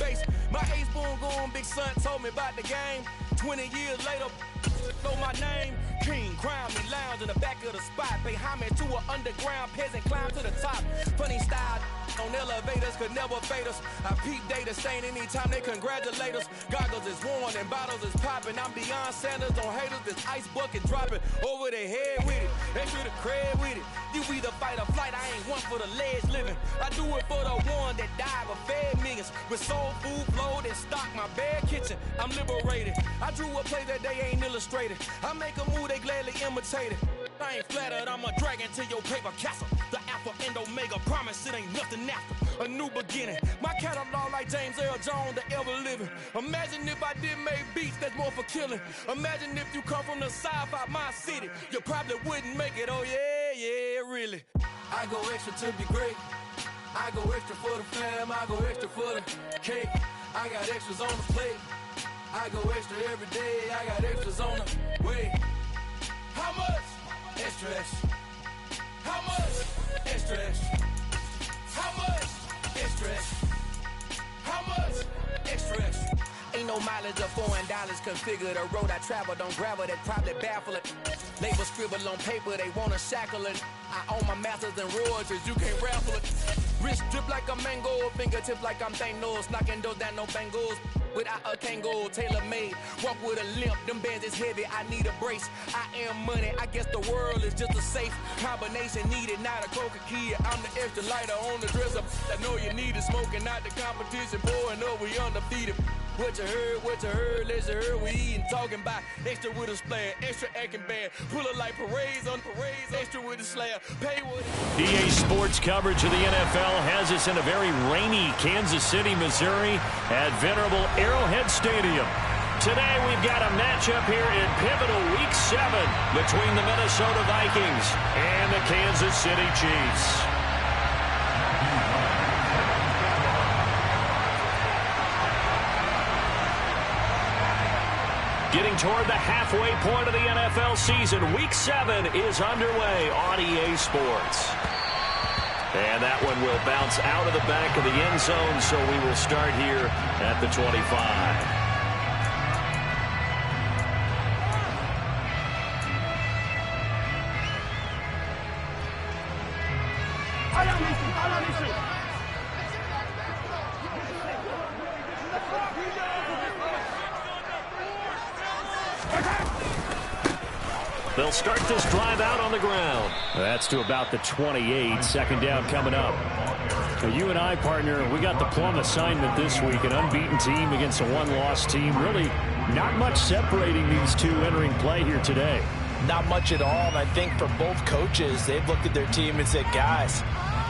base. My ace boom going, big son told me about the game. 20 years later, know my name. King, crown me, lounge in the back of the spot. Pay homage to an underground peasant, climb to the top. Funny style on elevators could never fade us. I peep data stain anytime they congratulate us. Goggles is worn and bottles is popping. I'm beyond Sanders on haters, this ice bucket dropping over their head with it. Extra the cred with it. You either fight or flight, I ain't one for the ledge living. I do it for the one that died but fed millions. With soul food flowed and stock my bare kitchen. I'm liberated. I drew a play that they ain't illustrated. I make a move, they gladly imitate it. I ain't flattered, I'm a dragon to your paper castle. The Alpha and Omega, promise it ain't nothing after. A new beginning. My catalog like James Earl Jones, the ever living. Imagine if I did make beats that's more for killing. Imagine if you come from the south out my city. You probably wouldn't make it, oh yeah, really. I go extra to be great. I go extra for the fam, I go extra for the cake. I got extras on the plate. I go extra every day, I got extras on the way. How much? Extra, extra. How much? Extra, extra. How much? Extra, extra. How much? Extra, extra. Ain't no mileage of $4 configure the road I travel. Don't gravel that probably baffle it. Label scribble on paper, they wanna shackle it. I own my masters and royalties, you can't raffle it. Wrist drip like a mango, fingertips like I'm Thanos. Knocking those down, no bangles. Without a Kango, tailor-made. Walk with a limp, them bands is heavy, I need a brace. I am money, I guess the world is just a safe combination needed, not a coca key. I'm the extra lighter on the dresser. I know you need it, smoking out the competition, pouring up, we undefeated. What you heard, let's hear we eatin', talking about extra with a splash, extra acting bad, pull it like parades on parades, extra with a slab, pay what it. EA Sports coverage of the NFL has us in a very rainy Kansas City, Missouri at venerable Arrowhead Stadium. Today we've got a matchup here in pivotal Week 7 between the Minnesota Vikings and the Kansas City Chiefs. Getting toward the halfway point of the NFL season, Week 7 is underway on EA Sports. And that one will bounce out of the back of the end zone, so we will start here at the 25. They'll start this drive out on the ground. That's to about the 28. Second down coming up. So you and I, partner, we got the plum assignment this week. An unbeaten team against a one-loss team. Really not much separating these two entering play here today. Not much at all. And I think for both coaches, they've looked at their team and said, guys,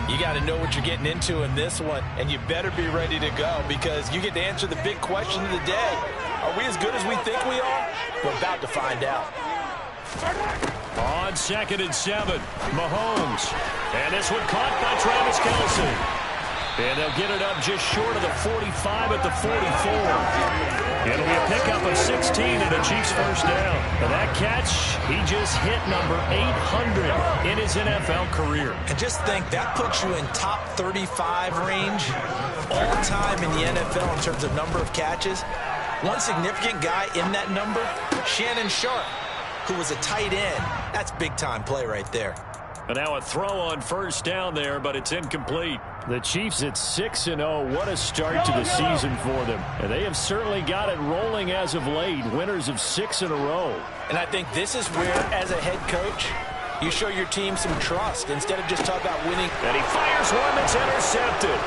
you got to know what you're getting into in this one. And you better be ready to go because you get to answer the big question of the day. Are we as good as we think we are? We're about to find out. On 2nd and 7, Mahomes. And this one caught by Travis Kelce. And they'll get it up just short of the 45 at the 44. It'll be a pickup of 16 and a Chiefs first down. And that catch, he just hit number 800 in his NFL career. And just think, that puts you in top 35 range all time in the NFL in terms of number of catches. One significant guy in that number, Shannon Sharpe, who was a tight end. That's big-time play right there. And now a throw on first down there, but it's incomplete. The Chiefs at 6-0. What a start to the season for them. And they have certainly got it rolling as of late. Winners of 6 in a row. And I think this is where, as a head coach, you show your team some trust instead of just talking about winning. And he fires one that's intercepted.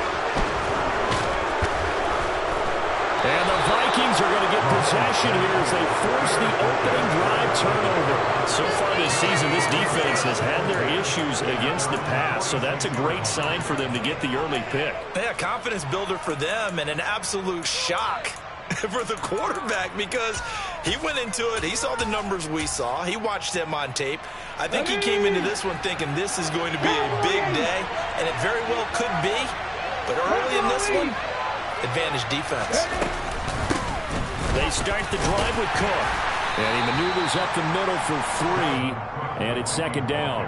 And the Vikings are going to get possession here as they force the opening drive turnover. So far this season, this defense has had their issues against the pass, so that's a great sign for them to get the early pick. Yeah, confidence builder for them and an absolute shock for the quarterback because he went into it. He saw the numbers we saw. He watched them on tape. I think he came into this one thinking this is going to be a big day, and it very well could be. But early in this one, advantage defense. They start the drive with Cook. And he maneuvers up the middle for 3. And it's second down.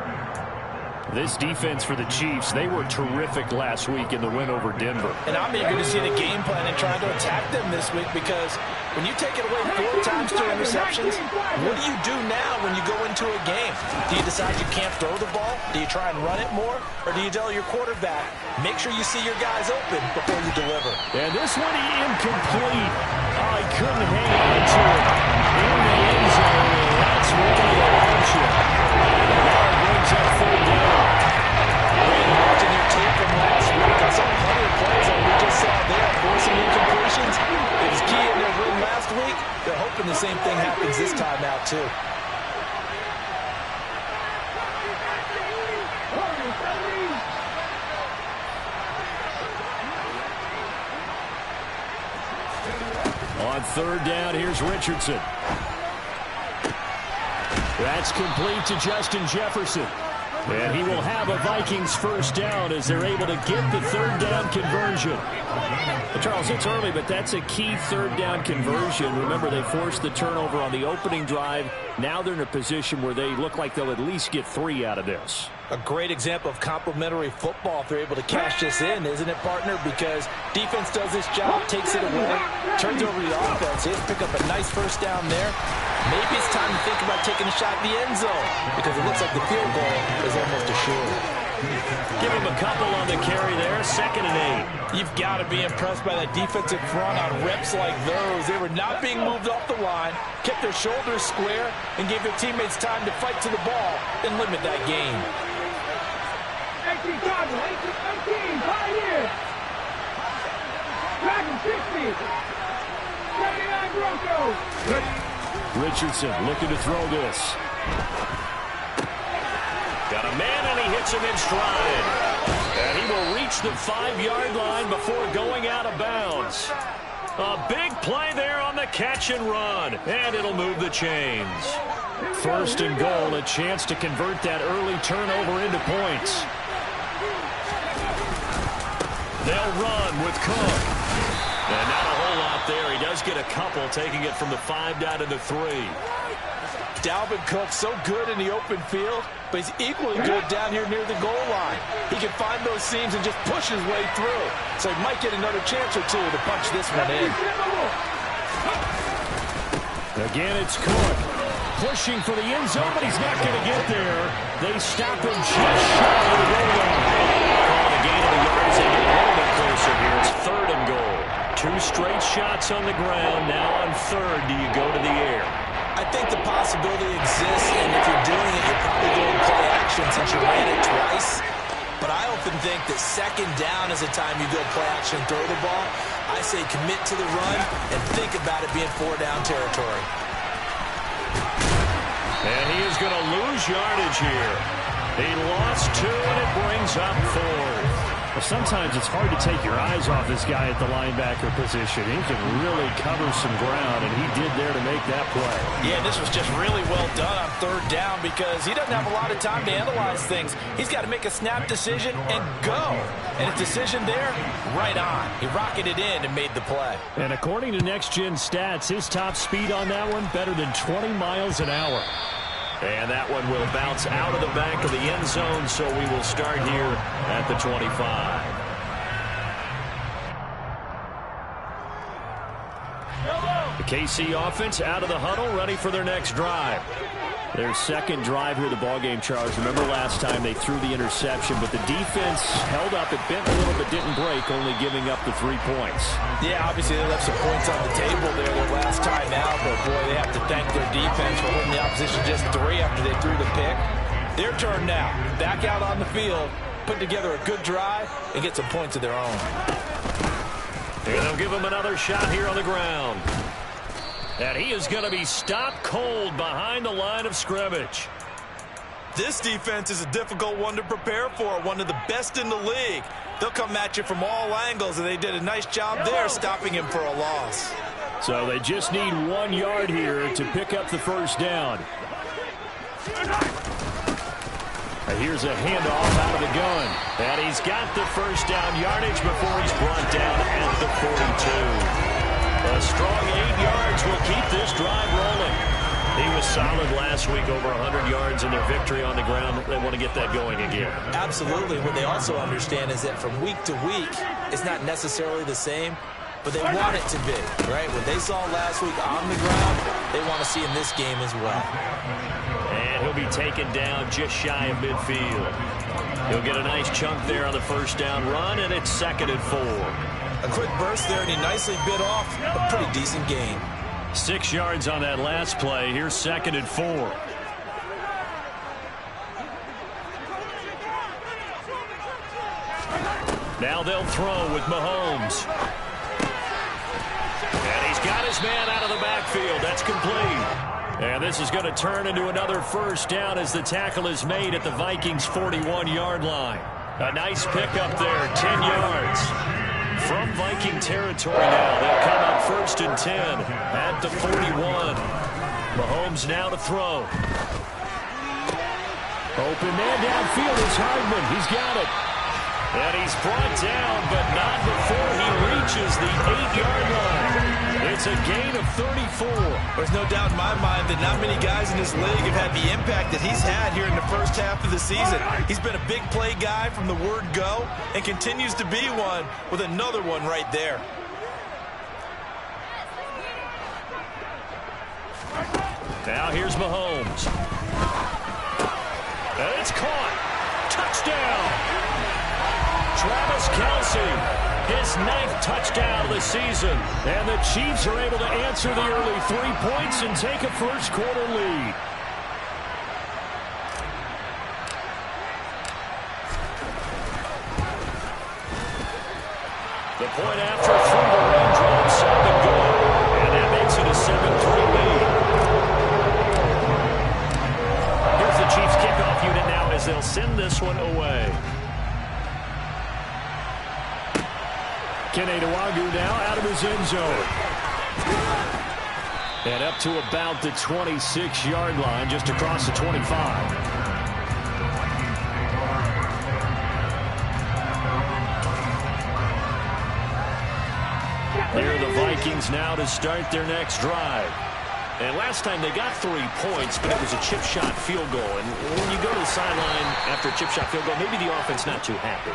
This defense for the Chiefs, they were terrific last week in the win over Denver. And I'm eager to see the game plan and trying to attack them this week, because when you take it away 4 times through interceptions, what do now when you go into a game? Do you decide you can't throw the ball? Do you try and run it more? Or do you tell your quarterback, make sure you see your guys open before you deliver? And this one incomplete. I couldn't hang on to it. In the end zone, that's really a hardship. Now it brings up 3rd down. Watching your tape from last week, I saw plenty of plays that we just saw there, forcing incompletions. It was key in their win last week. They're hoping the same thing happens this time out, too. On 3rd down, here's Richardson. That's complete to Justin Jefferson. And he will have a Vikings 1st down as they're able to get the 3rd down conversion. Well, Charles, it's early, but that's a key 3rd down conversion. Remember, they forced the turnover on the opening drive. Now they're in a position where they look like they'll at least get 3 out of this. A great example of complementary football if they're able to cash this in, isn't it, partner? Because defense does this job, takes it away, turns over the offense. They pick up a nice 1st down there. Maybe it's time to think about taking a shot in the end zone, because it looks like the field goal is almost assured. Give him a couple on the carry there, 2nd and 8. You've got to be impressed by that defensive front on reps like those. They were not being moved off the line, kept their shoulders square, and gave their teammates time to fight to the ball and limit that gain. 18, 18, right here. Dragon 60. 79 Broncos. Richardson looking to throw this. Got a man, and he hits him in stride. And he will reach the 5-yard line before going out of bounds. A big play there on the catch and run, and it'll move the chains. 1st and goal, a chance to convert that early turnover into points. They'll run with Cook. And not a whole lot there. He does get a couple, taking it from the 5 down to the 3. Dalvin Cook so good in the open field, but he's equally good down here near the goal line. He can find those seams and just push his way through. So he might get another chance or two to punch this one in. Again, it's Cook. Pushing for the end zone, but he's not going to get there. They stop him just shy of the goal line. Calling a gain of the yards. They get a little bit closer here. It's 3rd and goal. 2 straight shots on the ground. Now on 3rd, do you go to the air? I think the possibility exists, and if you're doing it, you're probably going play action since you ran it twice. But I often think that 2nd down is the time you go play action, throw the ball. I say commit to the run and think about it being 4 down territory. And he is going to lose yardage here. He lost 2, and it brings up 4th. Well, sometimes it's hard to take your eyes off this guy at the linebacker position. He can really cover some ground, and he did there to make that play. Yeah, this was just really well done on 3rd down, because he doesn't have a lot of time to analyze things. He's got to make a snap decision and go. And his decision there, right on. He rocketed in and made the play. And according to Next Gen Stats, his top speed on that one, better than 20 miles an hour. And that one will bounce out of the back of the end zone, so we will start here at the 25. The KC offense out of the huddle, ready for their next drive. Their 2nd drive here of the ballgame, Charles. Remember last time they threw the interception, but the defense held up. It bent a little but didn't break, only giving up the 3 points. Yeah, obviously they left some points on the table there their last time out, but boy, they have to thank their defense for holding the opposition just 3 after they threw the pick. Their turn now. Back out on the field, put together a good drive, and get some points of their own. And they'll give him another shot here on the ground. And he is going to be stopped cold behind the line of scrimmage. This defense is a difficult one to prepare for, one of the best in the league. They'll come at you from all angles, and they did a nice job there stopping him for a loss. So they just need 1 yard here to pick up the 1st down. Here's a handoff out of the gun. And he's got the 1st down yardage before he's brought down at the 42. A strong 8 yards will keep this drive rolling. He was solid last week, over 100 yards in their victory on the ground. They want to get that going again. Absolutely. What they also understand is that from week to week, it's not necessarily the same, but they want it to be, right? What they saw last week on the ground, they want to see in this game as well. And he'll be taken down just shy of midfield. He'll get a nice chunk there on the first down run, and it's 2nd and 4. A quick burst there, and he nicely bit off a pretty decent gain. 6 yards on that last play. Here's 2nd and 4. Now they'll throw with Mahomes. And he's got his man out of the backfield. That's complete. And this is going to turn into another first down as the tackle is made at the Vikings' 41-yard line. A nice pickup there, 10 yards. From Viking territory now, they'll come up 1st and 10 at the 41. Mahomes now to throw. Open man downfield is Hardman. He's got it. And he's brought down, but not before he reaches the 8-yard line. It's a gain of 34. There's no doubt in my mind that not many guys in this league have had the impact that he's had here in the first half of the season. He's been a big play guy from the word go and continues to be one with another one right there. Now here's Mahomes. And it's caught. Touchdown. Travis Kelce, his 9th touchdown of the season. And the Chiefs are able to answer the early 3 points and take a first-quarter lead. The point after through the range alongside the goal. And that makes it a 7-3 lead. Here's the Chiefs kickoff unit now as they'll send this one away. Kene Nwangwu now out of his end zone. And up to about the 26-yard line, just across the 25. Here are the Vikings now to start their next drive. And last time they got 3 points, but it was a chip shot field goal. And when you go to the sideline after a chip shot field goal, maybe the offense not too happy.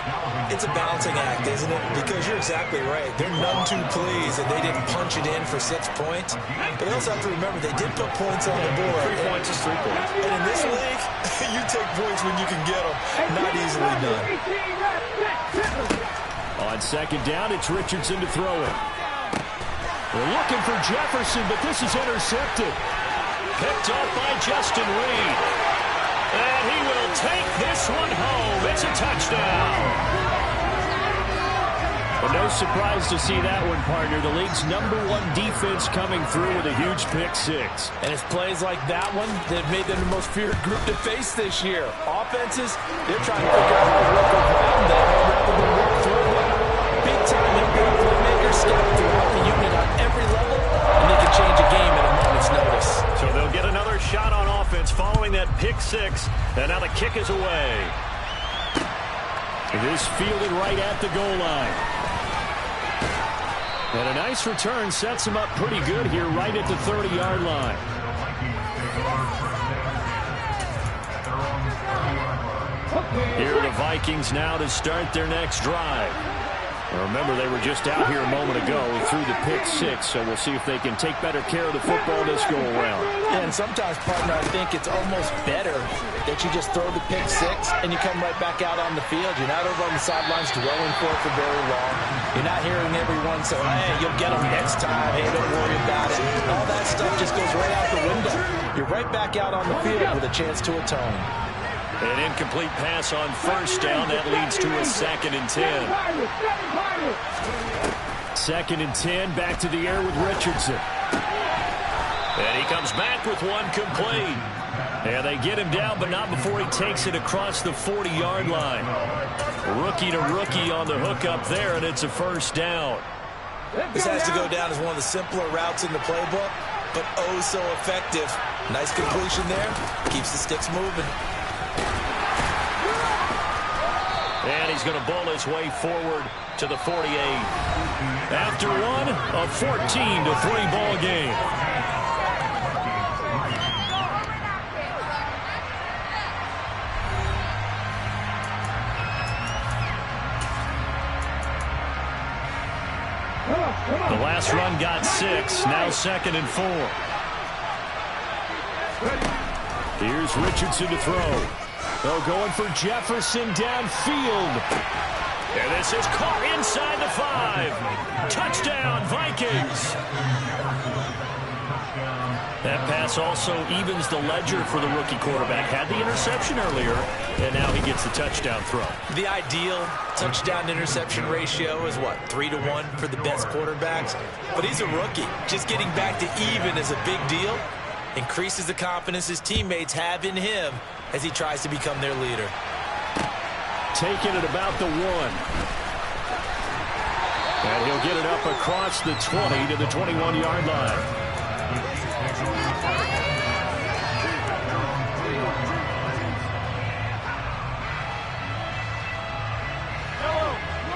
It's a balancing act, isn't it? Because you're exactly right. They're none too pleased that they didn't punch it in for 6 points. But they also have to remember they did put points on the board. 3 points is 3 points. And in this league, you take points when you can get them. Not easily done. On 2nd down, it's Richardson to throw it. They're looking for Jefferson, but this is intercepted. Picked up by Justin Reed. And he will take this one home. It's a touchdown. But no surprise to see that one, partner. The league's #1 defense coming through with a huge pick-6. And it's plays like that one that have made them the most feared group to face this year. Offenses, they're trying to figure out how to work around them rather than work through them. Big-time impact playmakers scattered throughout the unit on every level, and they can change a game at a moment's notice. So they'll get another shot on offense following that pick-6, and now the kick is away. It is fielded right at the goal line. And a nice return sets him up pretty good here right at the 30-yard line. Here are the Vikings now to start their next drive. Remember, they were just out here a moment ago through the pick-6, so we'll see if they can take better care of the football this go-around. Yeah, and sometimes, partner, I think it's almost better that you just throw the pick-6 and you come right back out on the field. You're not over on the sidelines dwelling for it for very long. You're not hearing everyone say, hey, you'll get them next time. Hey, don't worry about it. All that stuff just goes right out the window. You're right back out on the field with a chance to atone. An incomplete pass on 1st down. That leads to a 2nd and 10. 2nd and 10, back to the air with Richardson. And he comes back with one complete. And they get him down, but not before he takes it across the 40-yard line. Rookie to rookie on the hook up there, and it's a 1st down. This has to go down as one of the simpler routes in the playbook, but oh so effective. Nice completion there. Keeps the sticks moving. And he's going to bowl his way forward to the 48. After one, a 14-3 ball game. The last run got 6. Now 2nd and 4. Here's Richardson to throw. They're going for Jefferson downfield. And this is caught inside the 5. Touchdown, Vikings. That pass also evens the ledger for the rookie quarterback. Had the interception earlier, and now he gets the touchdown throw. The ideal touchdown-interception ratio is, what, 3-to-1 for the best quarterbacks? But he's a rookie. Just getting back to even is a big deal. Increases the confidence his teammates have in him as he tries to become their leader. Taking it about the 1. And he'll get it up across the 20 to the 21-yard line.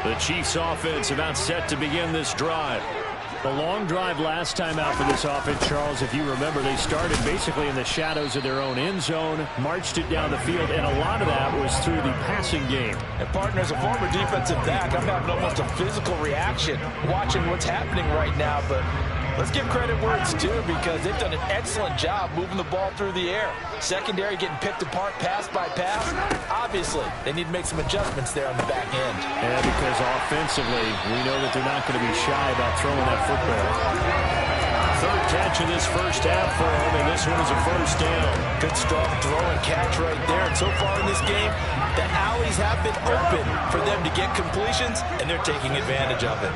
The Chiefs offense about set to begin this drive. The long drive last time out for this offense, Charles, if you remember, they started basically in the shadows of their own end zone, marched it down the field, and a lot of that was through the passing game. And, partner, as a former defensive back, I'm having almost a physical reaction watching what's happening right now, but let's give credit where it's due because they've done an excellent job moving the ball through the air. Secondary getting picked apart pass by pass. Obviously, they need to make some adjustments there on the back end. Yeah, because offensively, we know that they're not going to be shy about throwing that football. 3rd catch of this first half for him, and this one is a first down. Good strong throw and catch right there. And so far in this game, the alleys have been open for them to get completions, and they're taking advantage of it.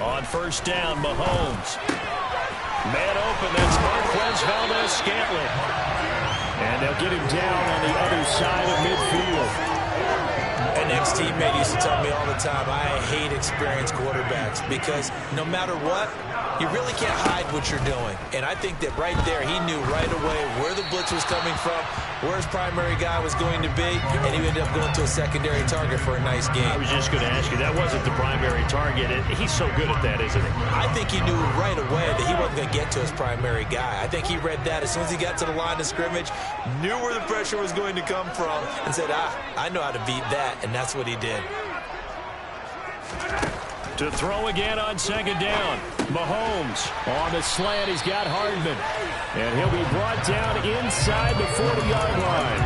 On first down, Mahomes. Man open, that's Marquez Valdes-Scantling. And they'll get him down on the other side of midfield. An ex-teammate used to tell me all the time, I hate experienced quarterbacks because no matter what, you really can't hide what you're doing. And I think that right there, he knew right away where the blitz was coming from, where his primary guy was going to be, and he ended up going to a secondary target for a nice game. I was just going to ask you, that wasn't the primary target. He's so good at that, isn't he? I think he knew right away that he wasn't going to get to his primary guy. I think he read that as soon as he got to the line of scrimmage, knew where the pressure was going to come from, and said, I know how to beat that, and that's what he did. To throw again on 2nd down. Mahomes on the slant. He's got Hardman. And he'll be brought down inside the 40-yard line.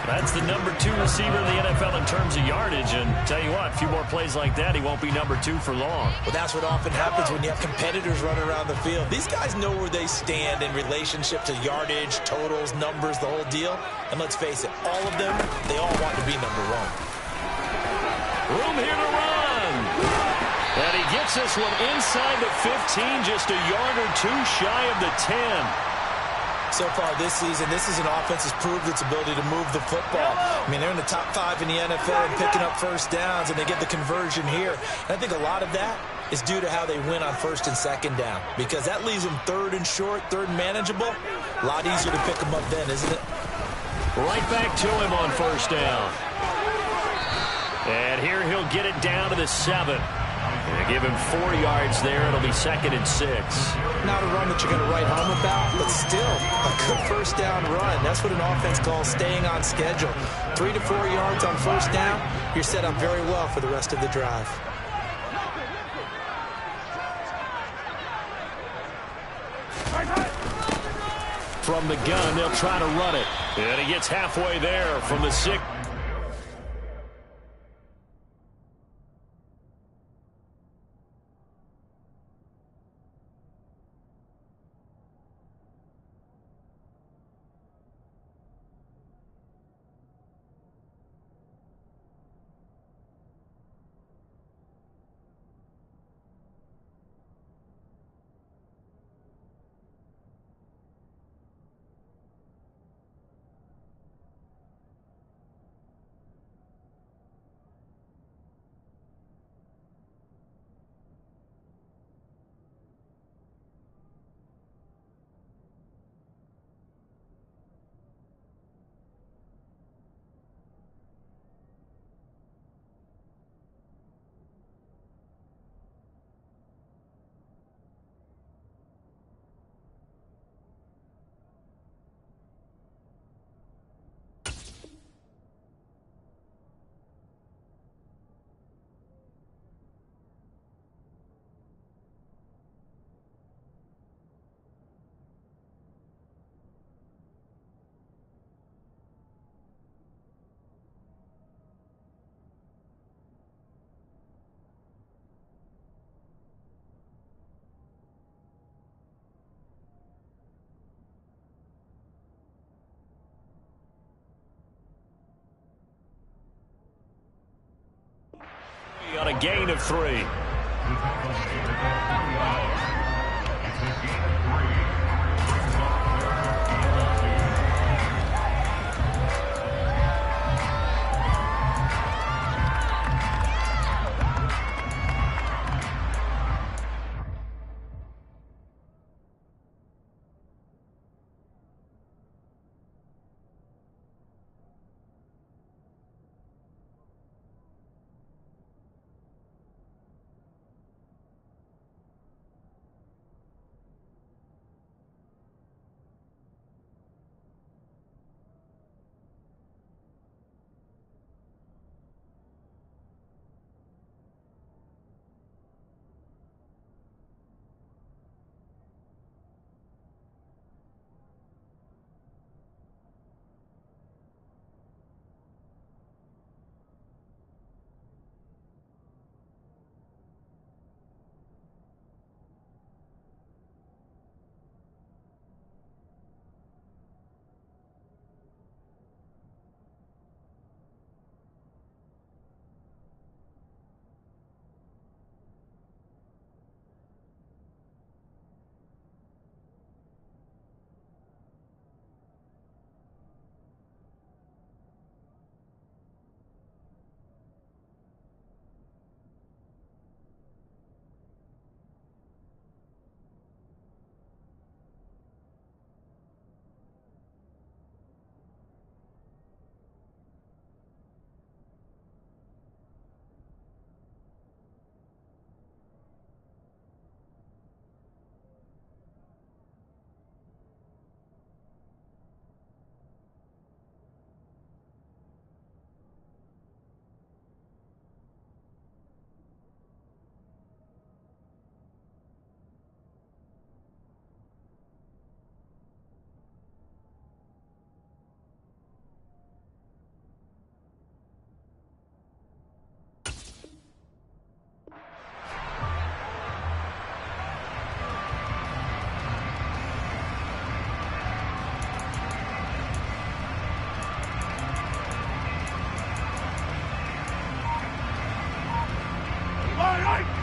That's the number 2 receiver in the NFL in terms of yardage. And tell you what, a few more plays like that, he won't be number 2 for long. Well, that's what often happens when you have competitors running around the field. These guys know where they stand in relationship to yardage, totals, numbers, the whole deal. And let's face it, all of them, they all want to be number 1. Room here to run. And he gets this one inside the 15, just a yard or 2 shy of the 10. So far this season, this is an offense that's proved its ability to move the football. I mean, they're in the top 5 in the NFL and picking up first downs, and they get the conversion here. And I think a lot of that is due to how they win on 1st and 2nd down, because that leaves them 3rd and short, 3rd and manageable. A lot easier to pick them up then, isn't it? Right back to him on 1st down. And here he'll get it down to the 7. They give him 4 yards there. It'll be 2nd and 6. Not a run that you're going to write home about, but still a good first down run. That's what an offense calls staying on schedule. 3 to 4 yards on first down, you're set up very well for the rest of the drive. From the gun, they'll try to run it. And he gets halfway there from the 6. on a gain of 3.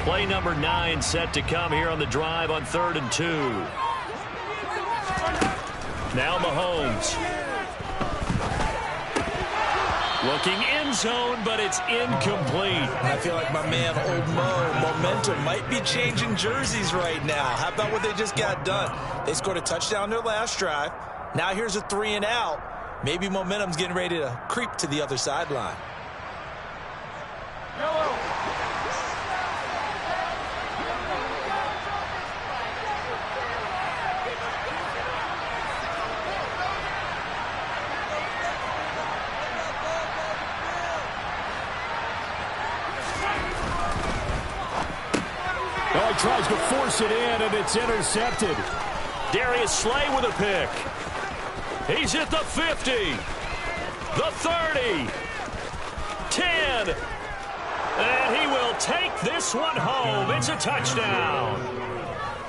Play number 9 set to come here on the drive on 3rd and 2. Now Mahomes. Looking end zone, but it's incomplete. I feel like my man, Old Mo, momentum might be changing jerseys right now. How about what they just got done? They scored a touchdown their last drive. Now here's a 3 and out. Maybe momentum's getting ready to creep to the other sideline. Tries to force it in, and it's intercepted. Darius Slay with a pick. He's at the 50, the 30, 10, and he will take this one home. It's a touchdown.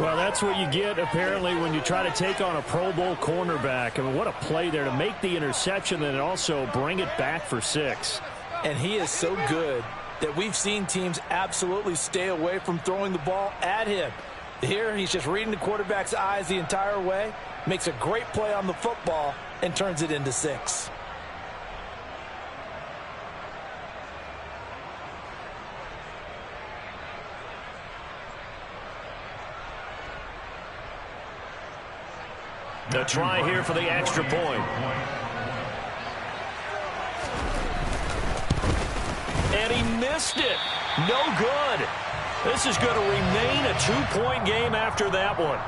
Well, that's what you get, apparently, when you try to take on a Pro Bowl cornerback. I mean, what a play there to make the interception and also bring it back for 6. And he is so good that we've seen teams absolutely stay away from throwing the ball at him. Here, he's just reading the quarterback's eyes the entire way, makes a great play on the football, and turns it into 6. The try here for the extra point. And he missed it. No good. This is going to remain a 2-point game after that one.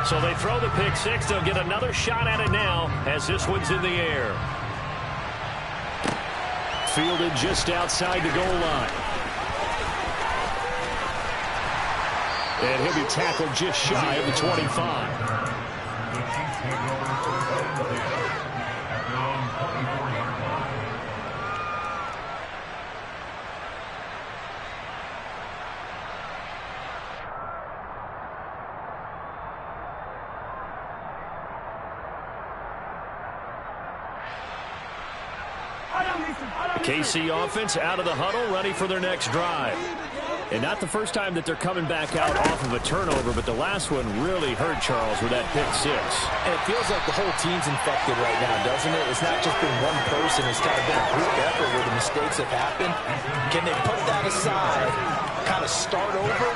So they throw the pick 6. They'll get another shot at it now as this one's in the air. Fielded just outside the goal line. And he'll be tackled just shy of the 25. The KC offense out of the huddle, ready for their next drive. And not the first time that they're coming back out off of a turnover, but the last one really hurt Charles with that pick six. And it feels like the whole team's infected right now, doesn't it? It's not just been one person. It's kind of been a group effort where the mistakes have happened. Can they put that aside, kind of start over,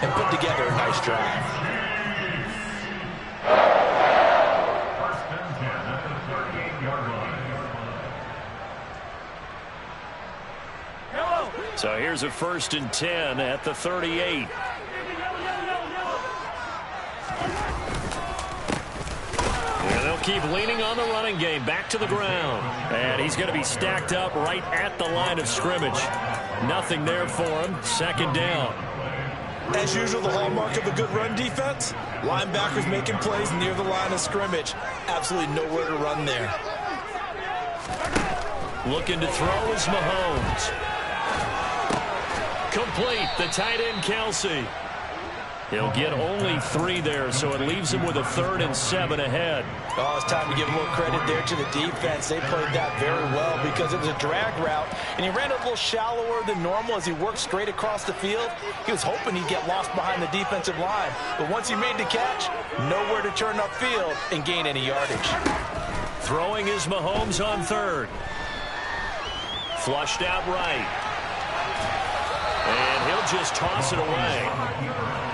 and put together a nice drive? So here's a 1st and 10 at the 38. And they'll keep leaning on the running game. Back to the ground. And he's going to be stacked up right at the line of scrimmage. Nothing there for him. 2nd down. As usual, the hallmark of a good run defense, linebackers making plays near the line of scrimmage. Absolutely nowhere to run there. Looking to throw is Mahomes. Complete, the tight end, Kelsey. He'll get only 3 there, so it leaves him with a 3rd and 7 ahead. Oh, it's time to give a little credit there to the defense. They played that very well because it was a drag route, and he ran a little shallower than normal as he worked straight across the field. He was hoping he'd get lost behind the defensive line, but once he made the catch, nowhere to turn upfield and gain any yardage. Throwing is Mahomes on 3rd. Flushed out right. And he'll just toss it away.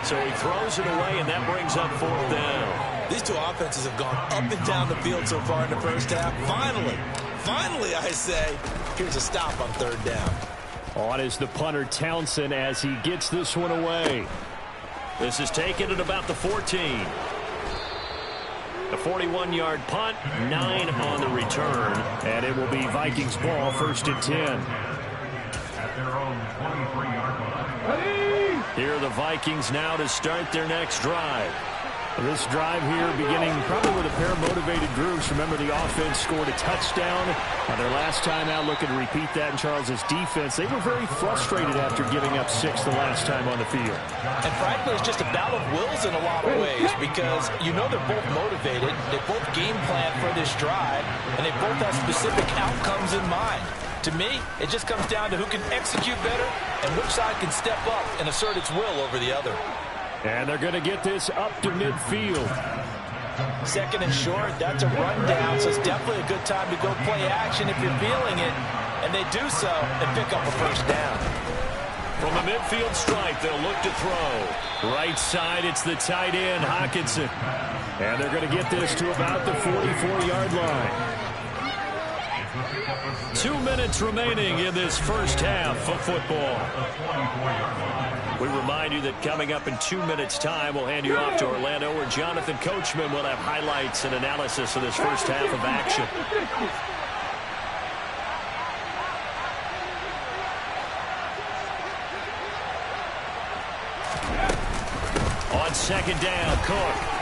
So he throws it away, and that brings up 4th down. These two offenses have gone up and down the field so far in the first half. Finally, I say, here's a stop on 3rd down. On is the punter, Townsend, as he gets this one away. This is taken at about the 14. A 41-yard punt, 9 on the return. And it will be Vikings ball, 1st and 10. Here are the Vikings now to start their next drive. This drive here beginning probably with a pair of motivated groups. Remember, the offense scored a touchdown on their last time out. Looking to repeat that in Charles's defense. They were very frustrated after giving up 6 the last time on the field. And frankly, it's just a battle of wills in a lot of ways because you know they're both motivated. They both game plan for this drive, and they both have specific outcomes in mind. To me, it just comes down to who can execute better and which side can step up and assert its will over the other. And they're going to get this up to midfield. 2nd and short, that's a rundown, so it's definitely a good time to go play action if you're feeling it. And they do so and pick up a 1st down. From the midfield stripe, they'll look to throw. Right side, it's the tight end, Hockenson. And they're going to get this to about the 44-yard line. 2 minutes remaining in this first half of football. We remind you that coming up in 2 minutes' time, we'll hand you off to Orlando, where Jonathan Coachman will have highlights and analysis of this first half of action. On 2nd down, Cook.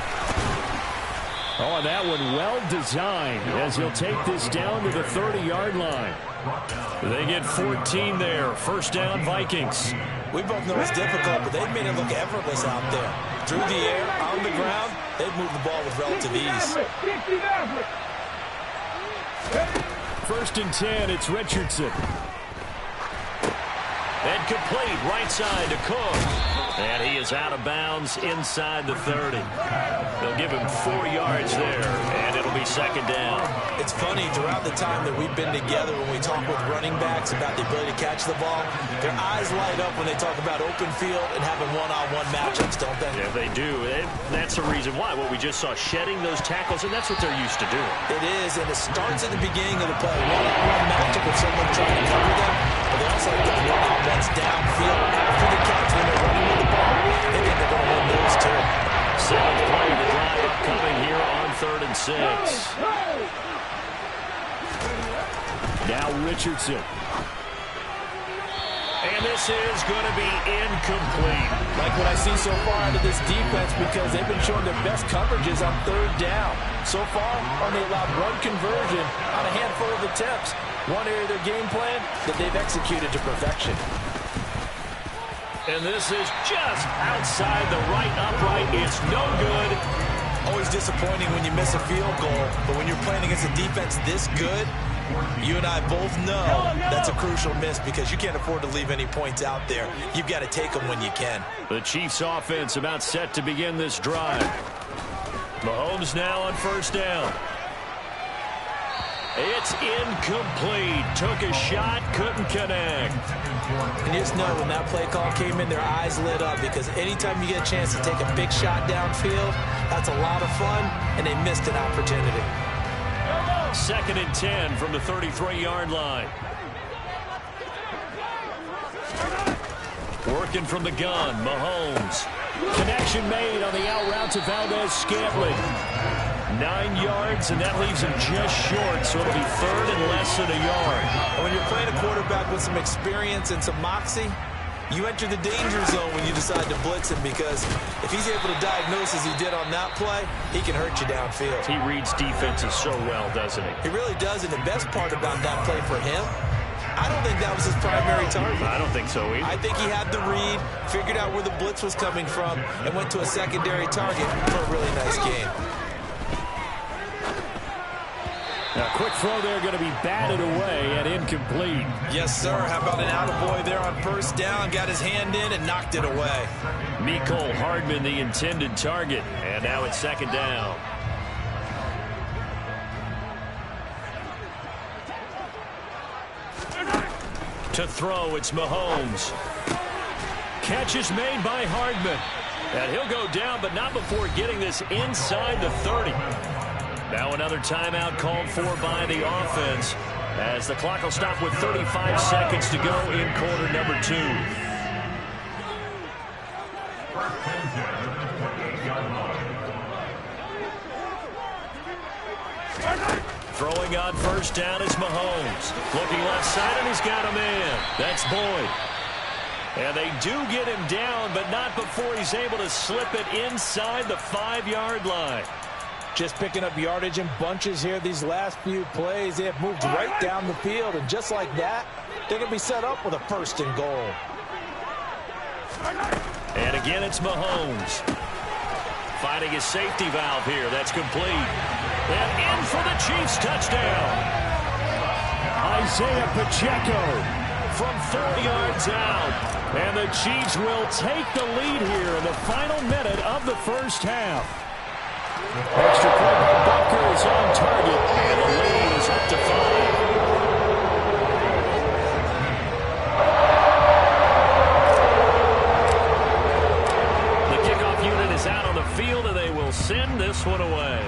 Oh, and that one well designed as he'll take this down to the 30-yard line. They get 14 there. 1st down, Vikings. We both know it's difficult, but they've made it look effortless out there. Through the air, on the ground, they've moved the ball with relative ease. 1st and 10, it's Richardson. And complete, right side to Cook. And he is out of bounds inside the 30. They'll give him 4 yards there, and it'll be 2nd down. It's funny, throughout the time that we've been together, when we talk with running backs about the ability to catch the ball, their eyes light up when they talk about open field and having one-on-one matchups, don't they? Yeah, they do. That's the reason why. What we just saw, shedding those tackles, and that's what they're used to doing. It is, and it starts at the beginning of the play. One-on-one matchup with someone trying to cover them, but they also have one-on-ones downfield after the catch when they're running with the ball. They think they're going to win those too. 7th play of the drive upcoming here on 3rd and 6. Now Richardson. And this is going to be incomplete. Like what I see so far out of this defense, because they've been showing their best coverages on 3rd down. So far, only allowed run conversion on a handful of attempts. One area of their game plan that they've executed to perfection. And this is just outside the right upright. It's no good. Always disappointing when you miss a field goal, but when you're playing against a defense this good, You and I both know that's a crucial miss because you can't afford to leave any points out there. You've got to take them when you can. The Chiefs offense about set to begin this drive. Mahomes now on first down. It's incomplete. Took a shot, couldn't connect. And you just know when that play call came in, their eyes lit up because anytime you get a chance to take a big shot downfield, that's a lot of fun, and they missed an opportunity. 2nd and 10 from the 33-yard line. Working from the gun, Mahomes. Connection made on the out route to Valdez-Scantling. 9 yards, and that leaves him just short, so it'll be 3rd and less than a yard. And when you're playing a quarterback with some experience and some moxie, you enter the danger zone when you decide to blitz him because if he's able to diagnose as he did on that play, he can hurt you downfield. He reads defenses so well, doesn't he? He really does, and the best part about that play for him, I don't think that was his primary target. I don't think so either. I think he had the read, figured out where the blitz was coming from, and went to a secondary target for a really nice game. A quick throw there going to be batted away and incomplete. Yes, sir. How about an attaboy there on first down? Got his hand in and knocked it away. Mecole Hardman, the intended target. And now it's 2nd down. To throw, it's Mahomes. Catch is made by Hardman. And he'll go down, but not before getting this inside the 30. Now another timeout called for by the offense as the clock will stop with 35 seconds to go in quarter number 2. Throwing on first down is Mahomes. Looking left side, and he's got a man. That's Boyd. And they do get him down, but not before he's able to slip it inside the 5-yard line. Just picking up yardage in bunches here these last few plays. They have moved right down the field, and just like that, they're going to be set up with a 1st and goal. And again, it's Mahomes. Finding his safety valve here. That's complete. And in for the Chiefs touchdown. Isaiah Pacheco from 4 yards out. And the Chiefs will take the lead here in the final minute of the first half. Extra point by Butker is on target, and the lead is up to 5. The kickoff unit is out on the field, and they will send this one away.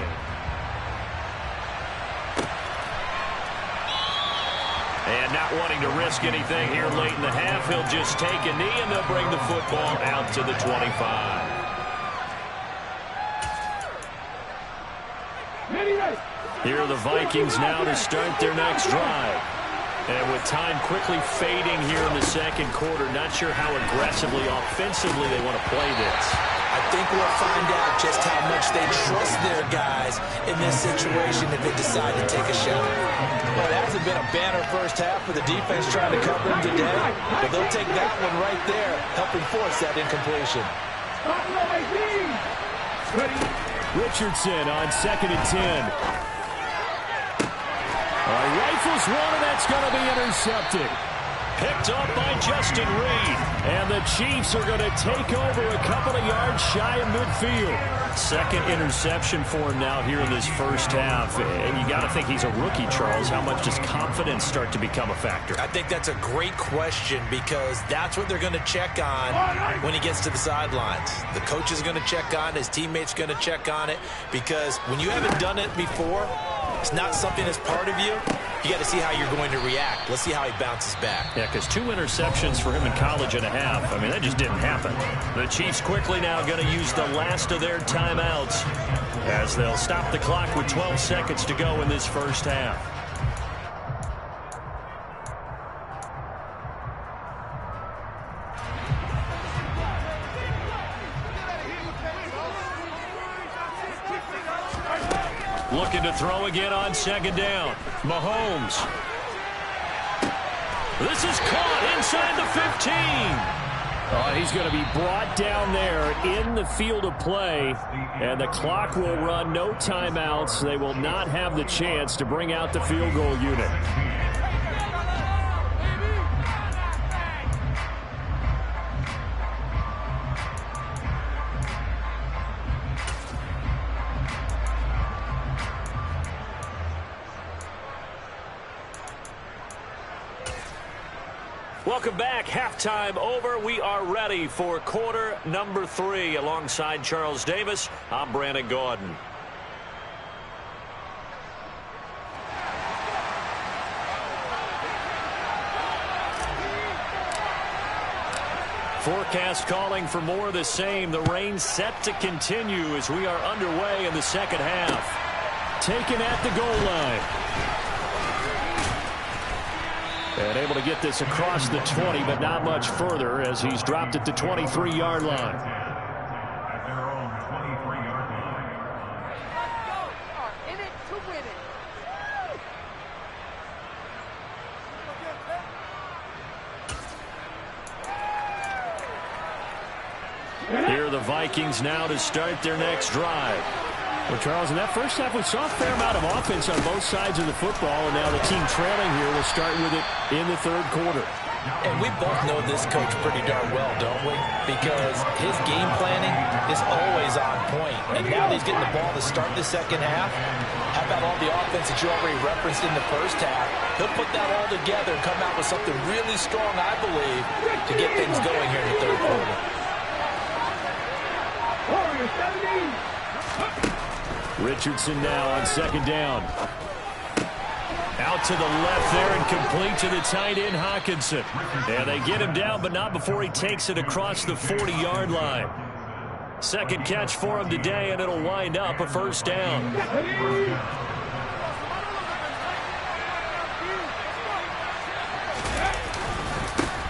And not wanting to risk anything here late in the half, he'll just take a knee, and they'll bring the football out to the 25. Here are the Vikings now to start their next drive. And with time quickly fading here in the second quarter, not sure how aggressively, offensively they want to play this. I think we'll find out just how much they trust their guys in this situation if they decide to take a shot. Well, it hasn't been a banner first half for the defense trying to cover him today, but they'll take that one right there, helping force that incompletion. Richardson on 2nd and 10. Rifles one, and that's going to be intercepted. Picked up by Justin Reed. And the Chiefs are going to take over a couple of yards shy of midfield. 2nd interception for him now here in this first half. And you got to think he's a rookie, Charles. How much does confidence start to become a factor? I think that's a great question because that's what they're going to check on when he gets to the sidelines. The coach is going to check on it. His teammates going to check on it because when you haven't done it before, it's not something that's part of you. You got to see how you're going to react. Let's see how he bounces back. Yeah, because 2 interceptions for him in college and a half. I mean, that just didn't happen. The Chiefs quickly now going to use the last of their timeouts as they'll stop the clock with 12 seconds to go in this first half. Looking to throw again on 2nd down. Mahomes. This is caught inside the 15. He's going to be brought down there in the field of play, and the clock will run. No timeouts. They will not have the chance to bring out the field goal unit. Welcome back. Halftime over. We are ready for quarter number 3. Alongside Charles Davis, I'm Brandon Gaudin. Forecast calling for more of the same. The rain set to continue as we are underway in the second half. Taken at the goal line. And able to get this across the 20, but not much further as he's dropped at the 23-yard line. Here are the Vikings now to start their next drive. Well, Charles, in that first half, we saw a fair amount of offense on both sides of the football, and now the team trailing here will start with it in the third quarter. And we both know this coach pretty darn well, don't we? Because his game planning is always on point. And now that he's getting the ball to start the second half, how about all the offense that you already referenced in the first half? He'll put that all together and come out with something really strong, I believe, to get things going here in the third quarter. Richardson now on second down. Out to the left there and complete to the tight end, Hockenson. And they get him down, but not before he takes it across the 40-yard line. Second catch for him today, and it'll wind up a first down.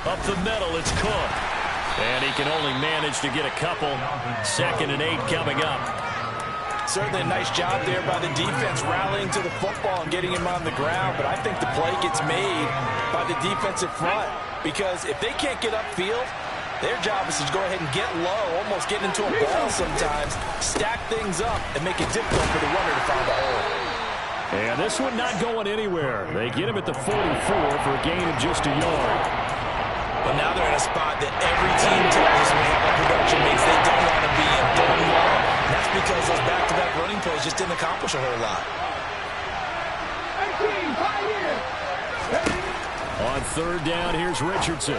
Up the middle, it's Cook. And he can only manage to get a couple. 2nd and 8 coming up. Certainly a nice job there by the defense rallying to the football and getting him on the ground, but I think the play gets made by the defensive front because if they can't get upfield, their job is to go ahead and get low, almost get into a ball sometimes, stack things up, and make it difficult for the runner to find a hole. And this one not going anywhere. They get him at the 44 for a gain of just a yard. But now they're in a spot that every team tells us when they have that production means they don't want to be in third and long. And that's because those back-to-back running plays just didn't accomplish a whole lot. On third down, here's Richardson.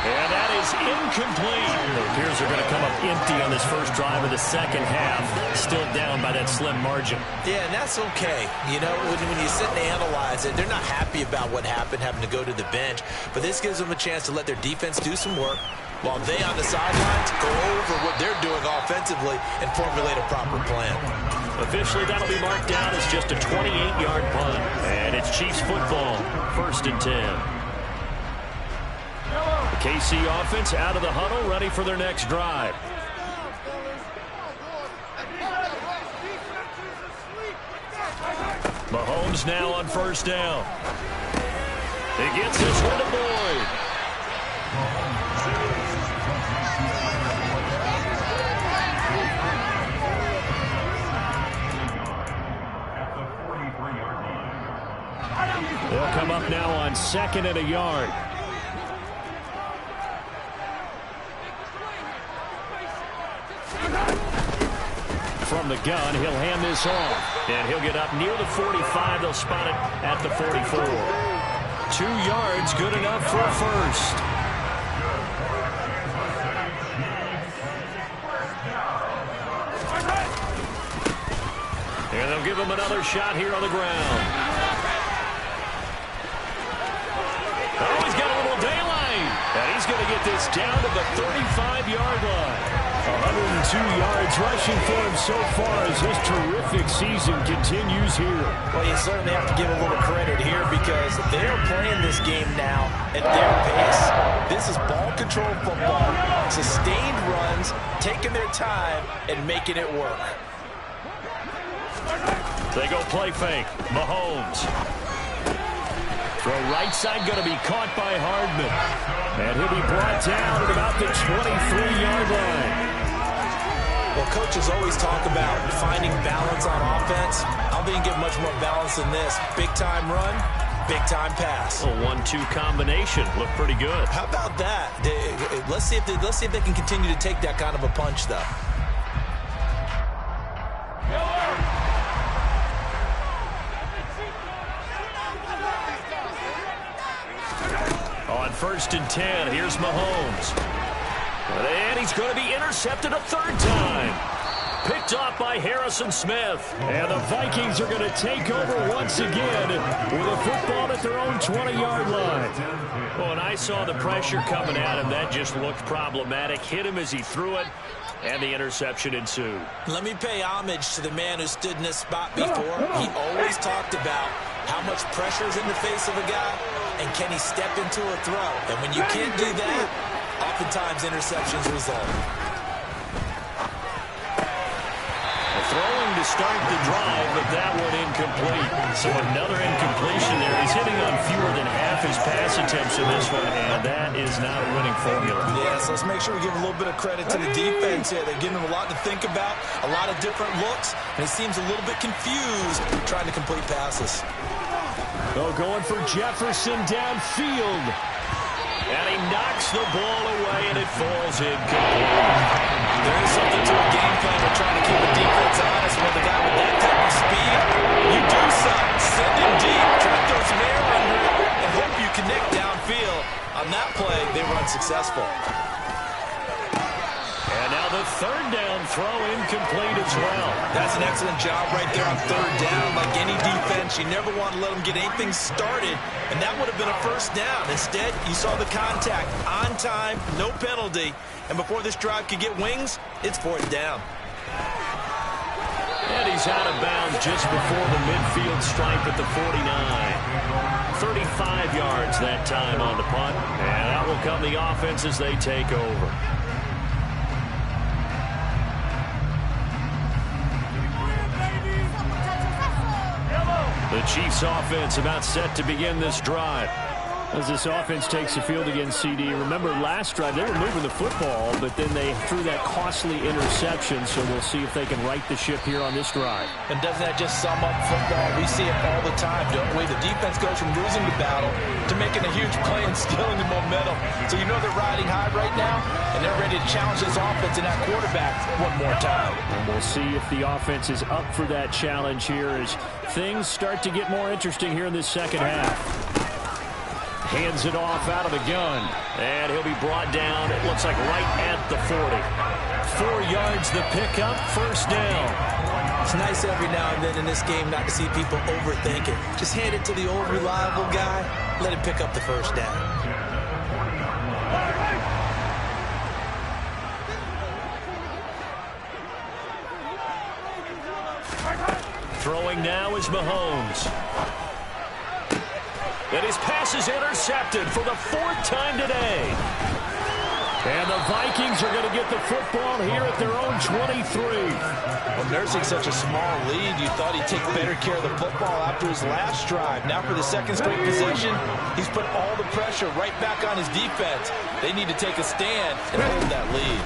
And that is incomplete. It appears they're going to come up empty on this first drive of the second half. Still down by that slim margin. Yeah, and that's okay. You know, when you sit and analyze it, they're not happy about what happened, having to go to the bench. But this gives them a chance to let their defense do some work while they on the sidelines go over what they're doing offensively and formulate a proper plan. Officially, that'll be marked down as just a 28-yard punt. And it's Chiefs football, 1st and 10. The KC offense out of the huddle, ready for their next drive. Mahomes now on first down. He gets this one to Boyd. They'll come up now on 2nd and a yard. From the gun, he'll hand this off. And he'll get up near the 45. They'll spot it at the 44. 2 yards, good enough for a first. And they'll give him another shot here on the ground. Oh, he's got a little daylight. And he's going to get this down to the 35-yard line. 102 yards rushing for him so far as his terrific season continues here. Well, you certainly have to give a little credit here because they're playing this game now at their pace. This is ball control football, sustained runs, taking their time, and making it work. They go play fake. Mahomes. Throw right side going to be caught by Hardman. And he'll be brought down at about the 23-yard line. Well, coaches always talk about finding balance on offense. I don't think you get much more balance than this. Big-time run, big-time pass. A 1-2 combination. Looked pretty good. How about that? Let's see if they can continue to take that kind of a punch, though. On 1st and 10, here's Mahomes. And he's going to be intercepted a third time. Picked off by Harrison Smith. And the Vikings are going to take over once again with a football at their own 20-yard line. Well, and I saw the pressure coming at him. That just looked problematic. Hit him as he threw it, and the interception ensued. Let me pay homage to the man who stood in this spot before. He always talked about how much pressure is in the face of a guy, and can he step into a throw? And when you can't do that, oftentimes interceptions result. Throwing to start the drive, but that one incomplete. So another incompletion there. He's hitting on fewer than half his pass attempts in this one, and that is not a winning formula. Yeah, so let's make sure we give a little bit of credit to the defense here. They're giving him a lot to think about, a lot of different looks, and he seems a little bit confused trying to complete passes. Oh, going for Jefferson downfield. And he knocks the ball away, and it falls incomplete. There is something to a game plan of trying to keep the defense honest with a guy with that type of speed. You do something, send him deep, try to throw some air under it, and hope you connect downfield. On that play, they were unsuccessful. And now the third down throw incomplete as well. That's an excellent job right there on third down. Like any defense, you never want to let them get anything started, and that would have been a first down. Instead, you saw the contact on time, no penalty, and before this drive could get wings, it's fourth down. And he's out of bounds just before the midfield stripe at the 49. 35 yards that time on the punt, and out will come the offense as they take over. The Chiefs offense about set to begin this drive. As this offense takes the field against CD, remember last drive they were moving the football, but then they threw that costly interception, so we'll see if they can right the ship here on this drive. And doesn't that just sum up football? We see it all the time, don't we? The defense goes from losing the battle to making a huge play and stealing the momentum. So you know they're riding high right now, and they're ready to challenge this offense and that quarterback one more time. And we'll see if the offense is up for that challenge here as things start to get more interesting here in this second half. Hands it off out of the gun. And he'll be brought down, it looks like right at the 40. 4 yards the pickup, first down. It's nice every now and then in this game not to see people overthink it. Just hand it to the old reliable guy, let him pick up the first down. Throwing now is Mahomes. And his pass is intercepted for the 4th time today. And the Vikings are going to get the football here at their own 23. Well, nursing such a small lead, you thought he'd take better care of the football after his last drive. Now for the second straight possession, he's put all the pressure right back on his defense. They need to take a stand and hold that lead.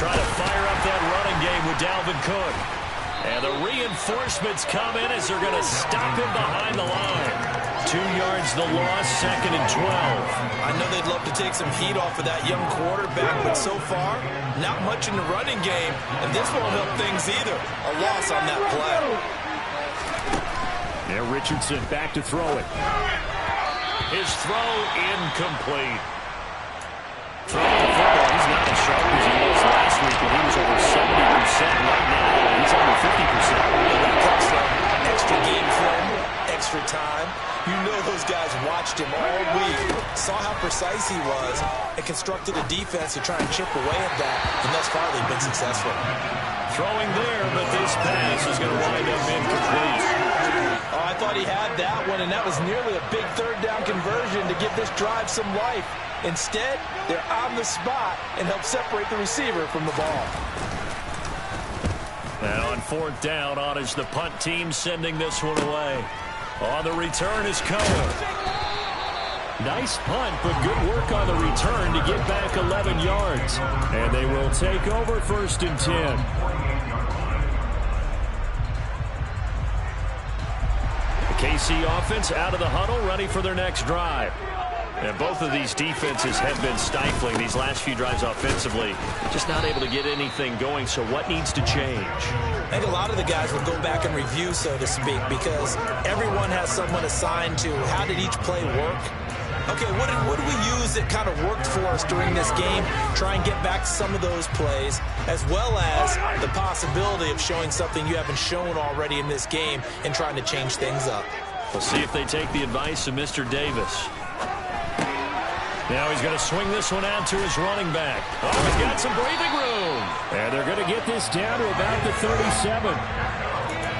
Try to fire up that running game with Dalvin Cook. And the reinforcements come in as they're going to stop him behind the line. 2 yards the loss, 2nd and 12. I know they'd love to take some heat off of that young quarterback, but so far, not much in the running game, and this won't help things either. A loss on that play. Now Richardson back to throw it. His throw incomplete. Throwing the football, he's not as sharp as he was last week, but he was over 70% right now. He's under 50%. Extra game film, extra time. You know those guys watched him all week, saw how precise he was, and constructed a defense to try and chip away at that, and thus far they've been successful. Throwing there, but this pass is going to wind up incomplete. Oh, I thought he had that one, and that was nearly a big third down conversion to give this drive some life. Instead, they're on the spot and help separate the receiver from the ball. And on 4th down, on is the punt team sending this one away. On the return is Cohen. Nice punt, but good work on the return to get back 11 yards. And they will take over 1st and 10. The KC offense out of the huddle, ready for their next drive. And both of these defenses have been stifling these last few drives offensively. Just not able to get anything going, so what needs to change? I think a lot of the guys will go back and review, so to speak, because everyone has someone assigned to how did each play work. Okay, what did we use that kind of worked for us during this game? Try and get back to some of those plays, as well as the possibility of showing something you haven't shown already in this game and trying to change things up. We'll see if they take the advice of Mr. Davis. Now he's going to swing this one out to his running back. Oh, he's got some breathing room. And they're going to get this down to about the 37.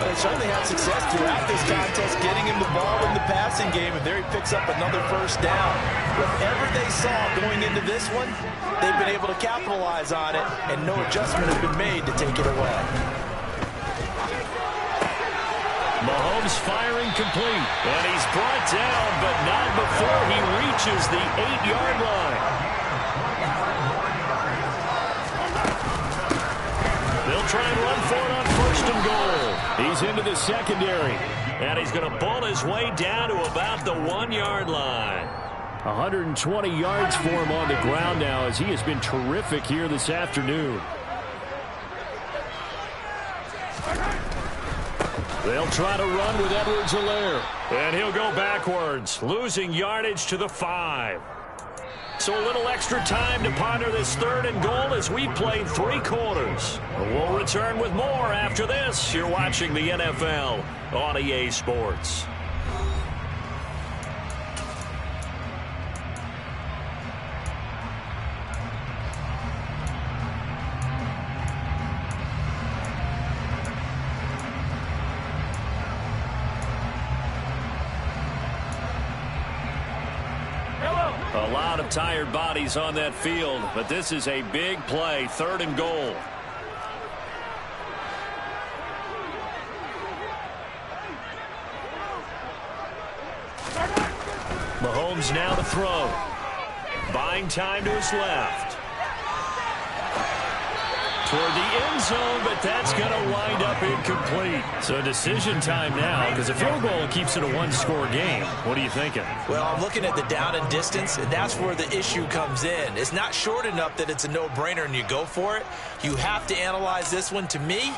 They certainly had success throughout this contest, getting him the ball in the passing game, and there he picks up another 1st down. Whatever they saw going into this one, they've been able to capitalize on it, and no adjustment has been made to take it away. Mahomes firing complete, and he's brought down, but not before he reaches the 8-yard line. They'll try and run for it on 1st and goal. He's into the secondary, and he's going to bull his way down to about the 1-yard line. 120 yards for him on the ground now, as he has been terrific here this afternoon. They'll try to run with Edwards-Helaire, and he'll go backwards, losing yardage to the 5. So a little extra time to ponder this 3rd and goal as we played 3 quarters. We'll return with more after this. You're watching the NFL on EA Sports. A lot of tired bodies on that field, but this is a big play, 3rd and goal. Mahomes now to throw. Buying time to his left. Toward the end zone, but that's going to wind up incomplete. So decision time now, because a field goal keeps it a 1-score game. What are you thinking? Well, I'm looking at the down and distance, and that's where the issue comes in. It's not short enough that it's a no-brainer and you go for it. You have to analyze this one. To me,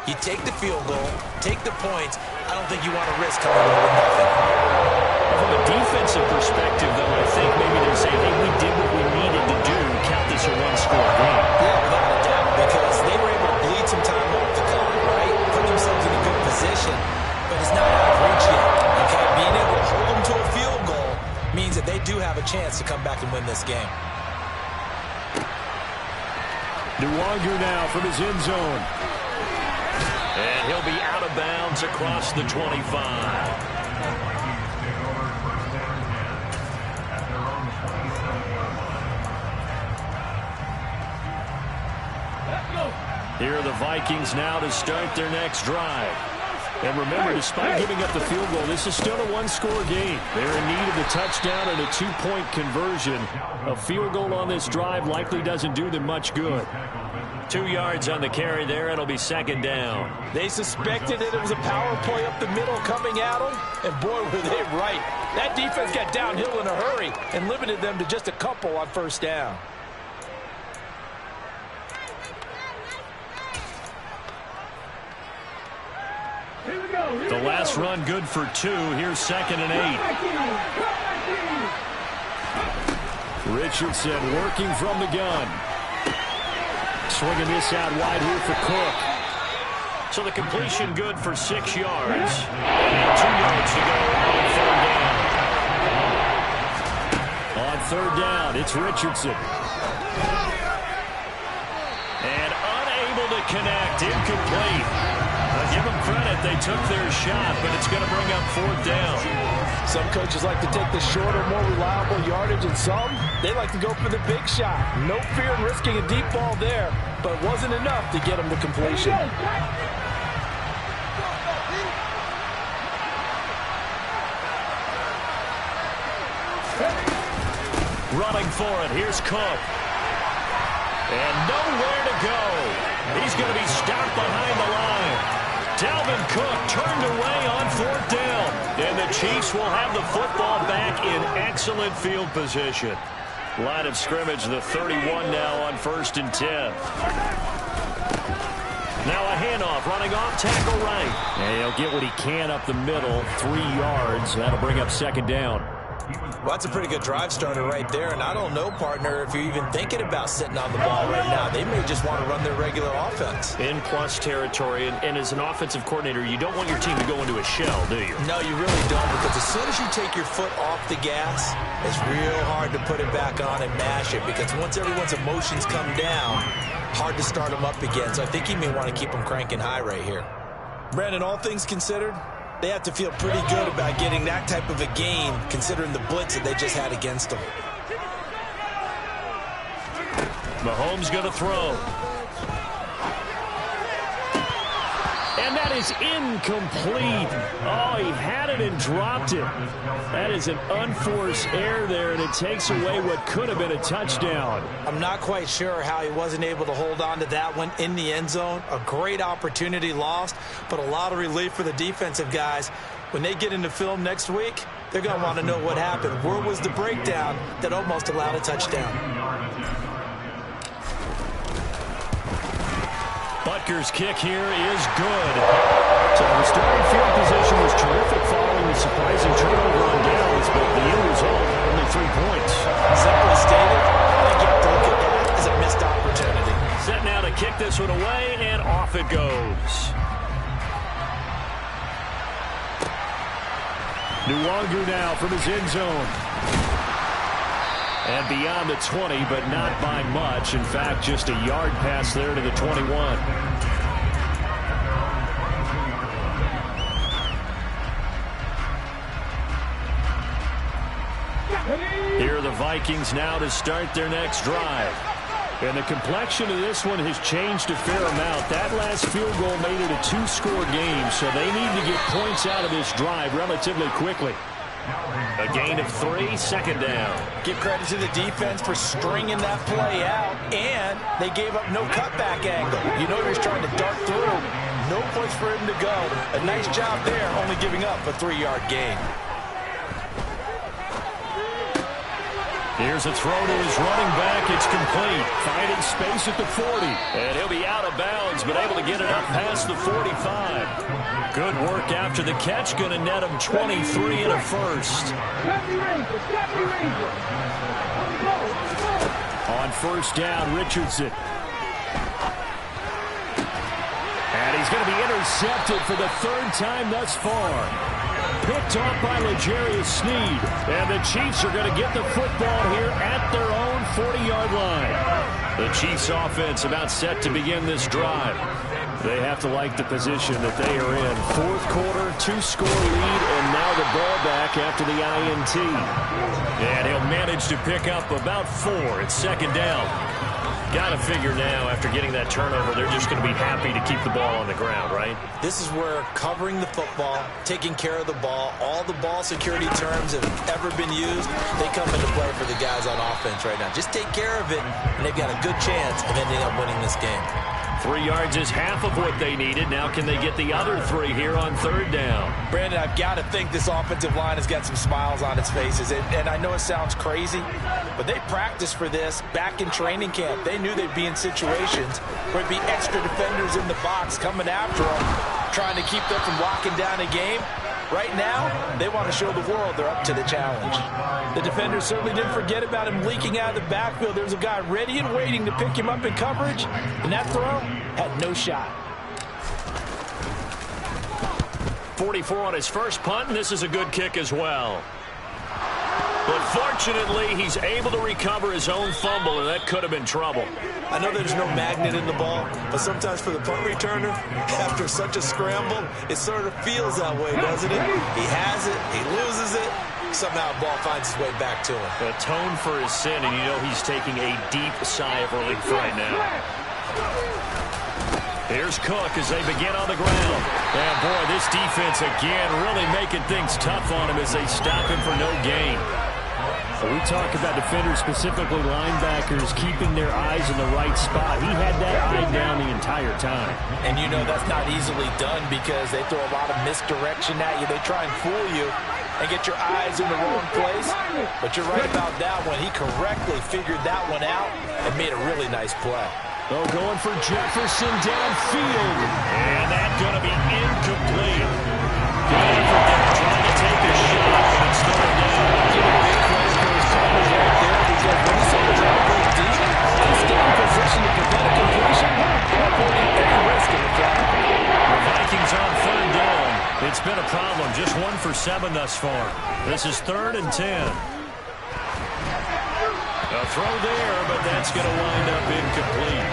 you take the field goal, take the points. I don't think you want to risk coming away with nothing. From a defensive perspective, though, I think maybe they're saying, hey, we did what we needed to do. Count this a 1-score game. Yeah, without a doubt, because they were able to bleed some time off the clock, right? Put themselves in a good position, but it's not out of reach yet. Okay, being able to hold them to a field goal means that they do have a chance to come back and win this game. DeWanger now from his end zone. And he'll be out of bounds across the 25. Here are the Vikings now to start their next drive. And remember, despite giving up the field goal, this is still a 1-score game. They're in need of the touchdown and a 2-point conversion. A field goal on this drive likely doesn't do them much good. 2 yards on the carry there. It'll be 2nd down. They suspected it was a power play up the middle coming at them, and boy, were they right. That defense got downhill in a hurry and limited them to just a couple on 1st down. The last run good for 2. Here's 2nd and 8. Richardson working from the gun. Swinging this out wide here for Cook. So the completion good for 6 yards. And 2 yards to go on 3rd down. On 3rd down, it's Richardson. And unable to connect, incomplete. Give them credit, they took their shot, but it's going to bring up 4th down. Some coaches like to take the shorter, more reliable yardage, and some, they like to go for the big shot. No fear in risking a deep ball there, but it wasn't enough to get them to completion. Running for it. Here's Cook. And nowhere to go. He's going to be stopped behind the line. Dalvin Cook turned away on 4th down. And the Chiefs will have the football back in excellent field position. Line of scrimmage, the 31 now on 1st and 10. Now a handoff, running off tackle right. And he'll get what he can up the middle, 3 yards. That'll bring up 2nd down. Well, that's a pretty good drive starter right there. And I don't know, partner, if you're even thinking about sitting on the ball right now. They may just want to run their regular offense. In plus territory. And as an offensive coordinator, you don't want your team to go into a shell, do you? No, you really don't, because as soon as you take your foot off the gas, it's real hard to put it back on and mash it, because once everyone's emotions come down, hard to start them up again. So I think he may want to keep them cranking high right here. Brandon, all things considered, they have to feel pretty good about getting that type of a gain, considering the blitz that they just had against them. Mahomes going to throw. And that is incomplete. Oh, he had it and dropped it. That is an unforced error there, and it takes away what could have been a touchdown. I'm not quite sure how he wasn't able to hold on to that one in the end zone. A great opportunity lost, but a lot of relief for the defensive guys. When they get into film next week, they're going to want to know what happened. Where was the breakdown that almost allowed a touchdown? Butker's kick here is good. So the starting field position was terrific following the surprising turnover on downs, but the end result, only 3 points. Simply stated, I think you have to look at that as a missed opportunity. Set now to kick this one away, and off it goes. Nwangu now from his end zone. And beyond the 20, but not by much. In fact, just a yard pass there to the 21. Here are the Vikings now to start their next drive. And the complexion of this one has changed a fair amount. That last field goal made it a 2-score game, so they need to get points out of this drive relatively quickly. A gain of 3, 2nd down. Give credit to the defense for stringing that play out, and they gave up no cutback angle. You know he was trying to dart through. No place for him to go. A nice job there, only giving up a 3-yard gain. Here's a throw to his running back. It's complete. Finding space at the 40. And he'll be out of bounds, but able to get it up past the 45. Good work after the catch. Going to net him 23 and a first. On 1st down, Richardson. And he's going to be intercepted for the 3rd time thus far. Picked off by L'Jarius Sneed. And the Chiefs are going to get the football here at their own 40-yard line. The Chiefs offense about set to begin this drive. They have to like the position that they are in. 4th quarter, 2-score lead, and now the ball back after the INT. And he'll manage to pick up about 4. It's 2nd down. Got to figure now, after getting that turnover, they're just going to be happy to keep the ball on the ground, right? This is where covering the football, taking care of the ball, all the ball security terms that have ever been used, they come into play for the guys on offense right now. Just take care of it, and they've got a good chance of ending up winning this game. 3 yards is half of what they needed. Now can they get the other 3 here on 3rd down? Brandon, I've got to think this offensive line has got some smiles on its faces. And I know it sounds crazy, but they practiced for this back in training camp. They knew they'd be in situations where it'd be extra defenders in the box coming after them, trying to keep them from locking down a game. Right now, they want to show the world they're up to the challenge. The defenders certainly didn't forget about him leaking out of the backfield. There's a guy ready and waiting to pick him up in coverage, and that throw had no shot. 44 on his first punt, and this is a good kick as well. But fortunately, he's able to recover his own fumble, and that could have been trouble. I know there's no magnet in the ball, but sometimes for the punt returner, after such a scramble, it sort of feels that way, doesn't it? He has it, he loses it, somehow the ball finds its way back to him. Atone for his sin, and you know he's taking a deep sigh of relief right now. Here's Cook as they begin on the ground. And boy, this defense again really making things tough on him as they stop him for no gain. We talk about defenders, specifically linebackers, keeping their eyes in the right spot. He had that eye down the entire time. And you know that's not easily done because they throw a lot of misdirection at you. They try and fool you and get your eyes in the wrong place. But you're right about that one. He correctly figured that one out and made a really nice play. Oh, going for Jefferson downfield. And that's going to be incomplete. Good effort there, trying to take a shot, but it's third down. Give a big credit for his coverage right there because when he saw the drop go deep, he stayed in position to prevent a completion or avoiding any risk in the flat. The Vikings on third down. It's been a problem. Just 1 for 7 thus far. This is 3rd and 10. A throw there, but that's going to wind up incomplete.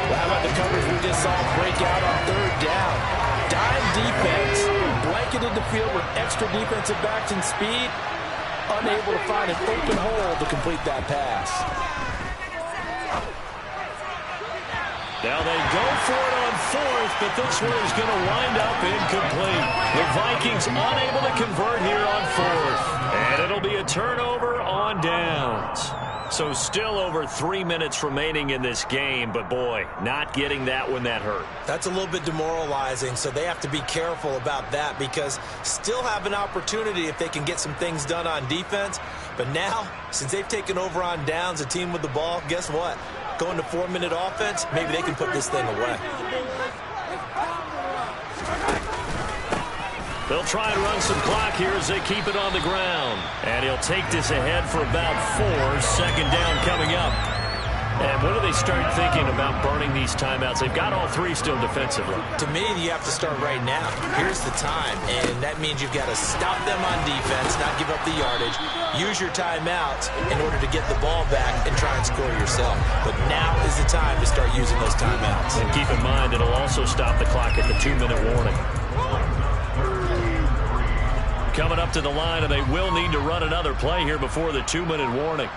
Well, how about the coverage we just saw break out on third down? Dime defense, blanketed the field with extra defensive backs and speed, unable to find an open hole to complete that pass. Now they go for it on 4th, but this one is going to wind up incomplete. The Vikings unable to convert here on 4th. And it'll be a turnover on downs. So still over 3 minutes remaining in this game, but boy, not getting that when that hurt. That's a little bit demoralizing, so they have to be careful about that because still have an opportunity if they can get some things done on defense. But now, since they've taken over on downs, a team with the ball, guess what? Going to 4-minute offense, maybe they can put this thing away. They'll try and run some clock here as they keep it on the ground. And he'll take this ahead for about 4. 2nd down coming up. And when do they start thinking about burning these timeouts? They've got all 3 still defensively. To me, you have to start right now. Here's the time, and that means you've got to stop them on defense, not give up the yardage, use your timeouts in order to get the ball back and try and score yourself. But now is the time to start using those timeouts. And keep in mind, it'll also stop the clock at the 2-minute warning. Coming up to the line, and they will need to run another play here before the 2-minute warning.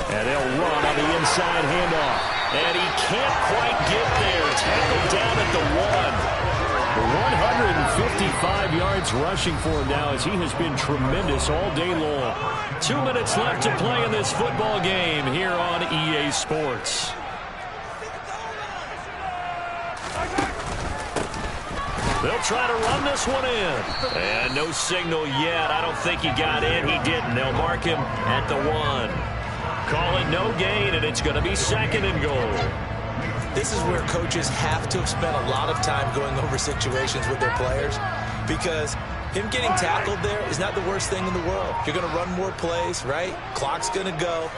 And they'll run on the inside handoff. And he can't quite get there. Tackled down at the 1. 155 yards rushing for him now as he has been tremendous all day long. 2 minutes left to play in this football game here on EA Sports. They'll try to run this one in. And no signal yet. I don't think he got in. He didn't. They'll mark him at the 1. Call it no gain, and it's going to be 2nd and goal. This is where coaches have to have spent a lot of time going over situations with their players because him getting tackled there is not the worst thing in the world. You're going to run more plays, right? Clock's going to go.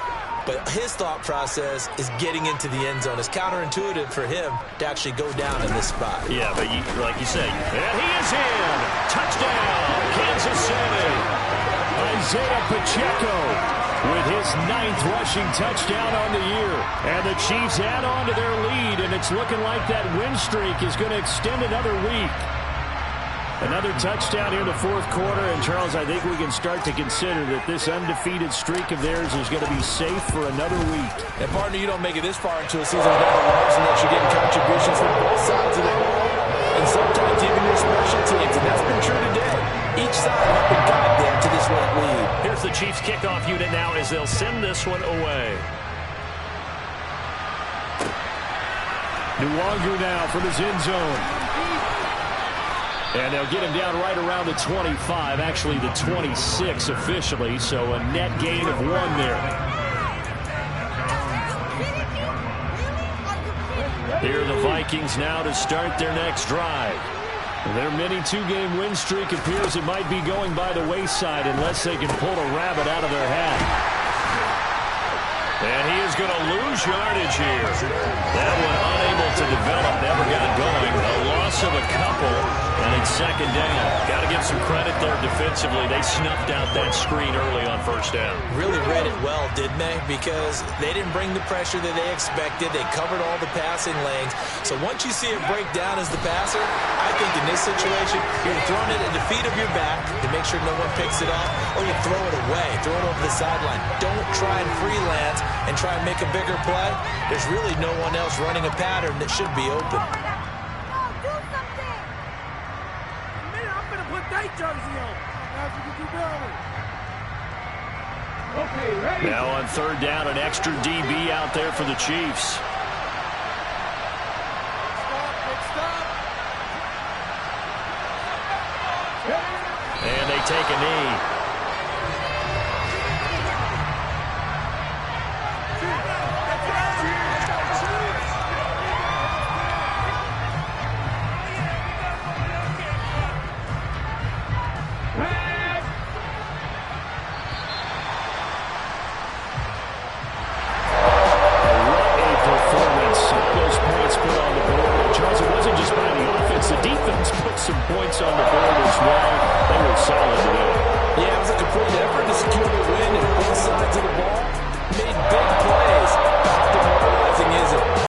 But his thought process is getting into the end zone. It's counterintuitive for him to actually go down in this spot. Yeah, but like you say, and he is in. Touchdown, Kansas City. Isaiah Pacheco with his 9th rushing touchdown on the year. And the Chiefs add on to their lead, and it's looking like that win streak is going to extend another week. Another touchdown here in the 4th quarter, and Charles, I think we can start to consider that this undefeated streak of theirs is going to be safe for another week. And partner, you don't make it this far into a season without a loss unless you're getting contributions from both sides of the ball, and sometimes even your special teams, and that's been true today. Each side helping guide them to this one lead. Here's the Chiefs kickoff unit now as they'll send this one away. Nwangu now from his end zone. And they'll get him down right around the 25, actually the 26 officially, so a net gain of 1 there. Here are the Vikings now to start their next drive. Their mini 2-game win streak appears it might be going by the wayside unless they can pull a rabbit out of their hat. And he is going to lose yardage here. That one unable to develop, never got going. A loss of a couple, and it's 2nd down. Got to give some credit there defensively. They snuffed out that screen early on 1st down. Really read it well, didn't they? Because they didn't bring the pressure that they expected. They covered all the passing lanes. So once you see it break down as the passer, I think in this situation, you're throwing it at the feet of your back to make sure no one picks it up, or you throw it away, throw it over the sideline. Don't try and freelance and try and make a bigger play. There's really no one else running a pattern that should be open. I'm gonna put that jersey on. That's what you do. Okay, ready. Now on third down, an extra DB out there for the Chiefs. And they take a knee. Some points on the board as well. They were solid today. Yeah, it was a complete effort to secure the